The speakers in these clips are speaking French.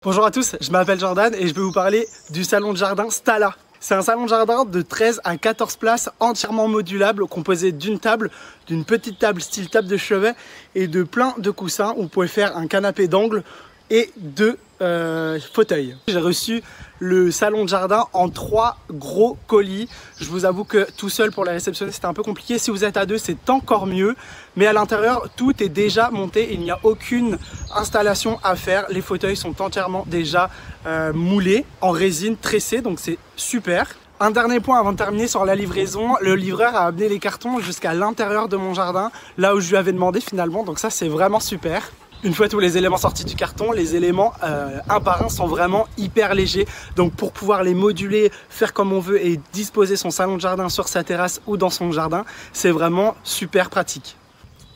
Bonjour à tous, je m'appelle Jordan et je vais vous parler du salon de jardin Stala. C'est un salon de jardin de 13 à 14 places entièrement modulable, composé d'une table, d'une petite table style table de chevet et de plein de coussins où vous pouvez faire un canapé d'angle et deux fauteuils. J'ai reçu le salon de jardin en 3 gros colis. Je vous avoue que tout seul pour la réceptionner c'était un peu compliqué. Si vous êtes à deux c'est encore mieux. Mais à l'intérieur tout est déjà monté. Il n'y a aucune installation à faire. Les fauteuils sont entièrement déjà moulés en résine tressée. Donc c'est super. Un dernier point avant de terminer sur la livraison, le livreur a amené les cartons jusqu'à l'intérieur de mon jardin, là où je lui avais demandé finalement, donc ça c'est vraiment super. Une fois tous les éléments sortis du carton, les éléments un par un sont vraiment hyper légers. Donc pour pouvoir les moduler, faire comme on veut et disposer son salon de jardin sur sa terrasse ou dans son jardin, c'est vraiment super pratique.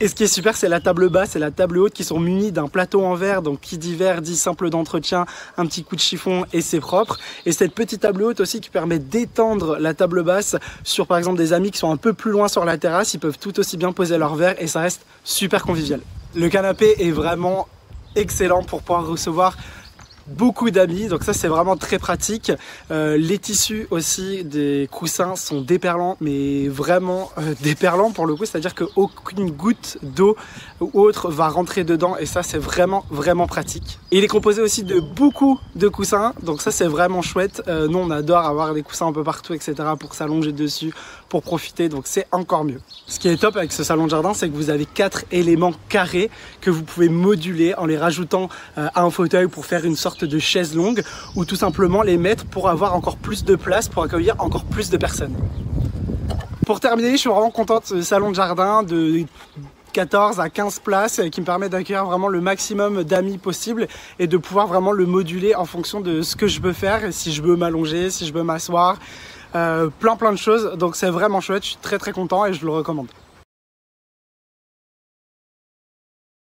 Et ce qui est super, c'est la table basse et la table haute qui sont munies d'un plateau en verre. Donc qui dit verre dit simple d'entretien, un petit coup de chiffon et c'est propre. Et cette petite table haute aussi qui permet d'étendre la table basse sur par exemple des amis qui sont un peu plus loin sur la terrasse. Ils peuvent tout aussi bien poser leur verre et ça reste super convivial. Le canapé est vraiment excellent pour pouvoir recevoir beaucoup d'amis, donc ça c'est vraiment très pratique. Les tissus aussi des coussins sont déperlants, mais vraiment déperlants pour le coup, c'est à dire qu'aucune goutte d'eau ou autre va rentrer dedans et ça c'est vraiment pratique. Et il est composé aussi de beaucoup de coussins, donc ça c'est vraiment chouette. Nous on adore avoir des coussins un peu partout etc pour s'allonger dessus, pour profiter, donc c'est encore mieux. Ce qui est top avec ce salon de jardin, c'est que vous avez 4 éléments carrés que vous pouvez moduler en les rajoutant à un fauteuil pour faire une sorte de chaise longue ou tout simplement les mettre pour avoir encore plus de place pour accueillir encore plus de personnes. Pour terminer, je suis vraiment content de ce salon de jardin de 14 à 15 places qui me permet d'accueillir vraiment le maximum d'amis possible et de pouvoir vraiment le moduler en fonction de ce que je veux faire, si je veux m'allonger, si je veux m'asseoir, plein de choses, donc c'est vraiment chouette, je suis très content et je le recommande.